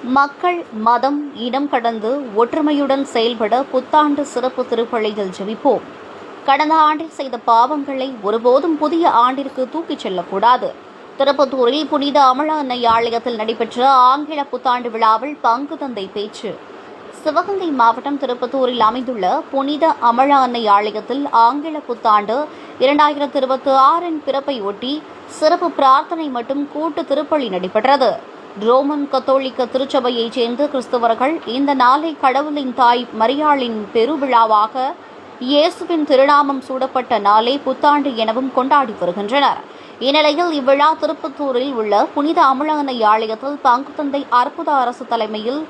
மக்கள் மதம் இனம் கடந்து ஒற்றுமையுடன் செயல்பட புத்தாண்டு சிறப்பு திருப்பலியில் ஜெபிப்போம். கடந்த ஆண்டில் செய்த பாவங்களை ஒருபோதும் புதிய ஆண்டிற்கு தூக்கிச் செல்லக்கூடாது. திருப்பத்தூரில் புனித அமலா அன்னை ஆலயத்தில் நடைபெற்ற ஆங்கில புத்தாண்டு விழாவில் பங்கு தந்தை பேச்சு. சிவகங்கை மாவட்டம் திருப்பத்தூரில் அமைந்துள்ள புனித அமலா அன்னை ஆலயத்தில் ஆங்கில புத்தாண்டு 2026 பிறப்பை ஒட்டி சிறப்பு பிரார்த்தனை மற்றும் கூட்டு திருப்பலி நடைபெற்றது. ரோமன் கத்தோலிக்க திருச்சபையைச் சேர்ந்த கிறிஸ்தவர்கள் இந்த நாளை கடவுளின் தாய் மரியாளின் பெருவிழாவாக இயேசுவின் திருநாமம் சூடப்பட்ட நாளை புத்தாண்டு எனவும் கொண்டாடி வருகின்றனர். இந்நிலையில் இவ்விழா திருப்பத்தூரில் உள்ள புனித அமலா அன்னை ஆலயத்தில் பங்கு தந்தை அற்புத அரசு தலைமையில்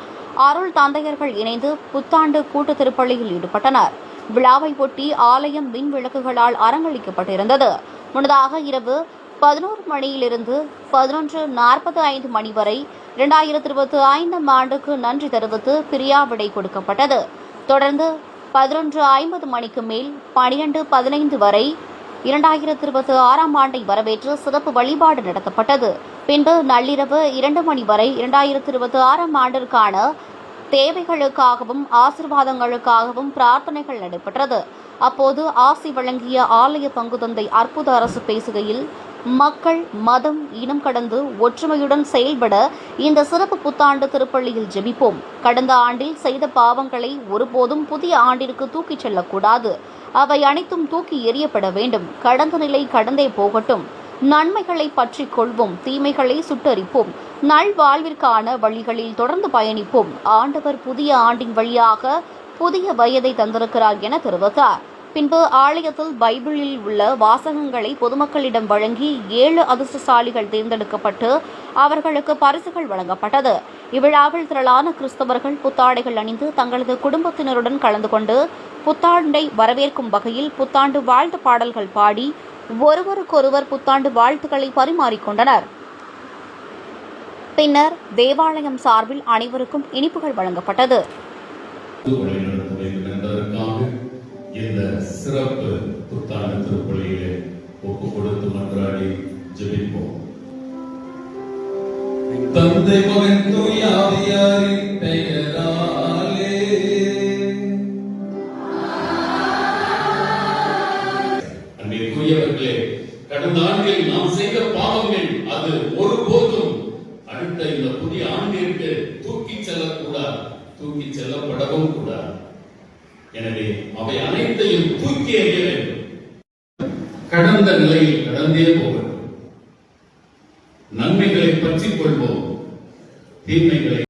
அருள் தந்தையர்கள் இணைந்து புத்தாண்டு கூட்டு திருப்பலியில் ஈடுபட்டனர். விழாவை ஒட்டி ஆலயம் மின் விளக்குகளால் அலங்கரிக்கப்பட்டிருந்தது. முன்னதாக இரவு 11 மணியிலிருந்து 11:45 மணி வரை 2025 ஆண்டுக்கு நன்றி தெரிவித்து பிரியாவிடை கொடுக்கப்பட்டது. தொடர்ந்து 11:50 மணிக்கு மேல் 12:15 வரை 2026 ஆண்டை வரவேற்று சிறப்பு வழிபாடு நடத்தப்பட்டது. பின்பு நள்ளிரவு 2 மணி வரை 2026 ஆண்டிற்கான தேவைகளுக்காகவும் ஆசீர்வாதங்களுக்காகவும் பிரார்த்தனைகள் நடைபெற்றது. அப்போது ஆசி வழங்கிய ஆலய பங்கு தந்தை அற்புத அரசு பேசுகையில், மக்கள் மதம் இனம் கடந்து ஒற்றுமையுடன் செயல்பட இந்த சிறப்பு புத்தாண்டு திருப்பள்ளியில் ஜெபிப்போம். கடந்த ஆண்டில் செய்த பாவங்களை ஒருபோதும் புதிய ஆண்டிற்கு தூக்கிச் செல்லக்கூடாது. அவை அனைத்தும் தூக்கி எறியப்பட வேண்டும். கடந்த நிலை கடந்தே போகட்டும். நன்மைகளை பற்றிக் கொள்வோம், தீமைகளை சுட்டரிப்போம். நல்வாழ்விற்கான வழிகளில் தொடர்ந்து பயணிப்போம். ஆண்டவர் புதிய ஆண்டின் வழியாக புதிய வயதை தந்திருக்கிறார் என தெரிவித்தார். பின்பு ஆலயத்தில் பைபிளில் உள்ள வாசகங்களை பொதுமக்களிடம் வழங்கி 7 அதிர்ஷ்டசாலிகள் தேர்ந்தெடுக்கப்பட்டு அவர்களுக்கு பரிசுகள் வழங்கப்பட்டது. இவ்விழாவில் திரளான கிறிஸ்தவர்கள் புத்தாடைகள் அணிந்து தங்களது குடும்பத்தினருடன் கலந்து கொண்டு புத்தாண்டை வரவேற்கும் வகையில் புத்தாண்டு வாழ்த்து பாடல்கள் பாடி ஒருவருக்கொருவர் புத்தாண்டு வாழ்த்துக்களை பரிமாறிக்கொண்டனர். பின்னர் தேவாலயம் சார்பில் அனைவருக்கும் இனிப்புகள் வழங்கப்பட்டது. இந்த சிறப்பு புத்தாண்டு திருப்பலியிலே ஒப்பு கொடுத்து மன்றாடி ஜெபிப்போம். தந்தை மகன் தூய ஆவியாரின் பெயராலே அன்பிற்குரியவர்களே, கடந்த ஆண்டில் நாம் செய்த பாவங்கள் அது ஒருபோதும் அடுத்த இந்த புதிய ஆண்டிற்கு தூக்கிச் செல்லக்கூடாது, தூக்கிச் செல்லப்படவும் கூடாது. எனவே அவை அனைத்தையும் தூக்கி எறிய வேண்டும். கடந்த நிலையில் கடந்தே போக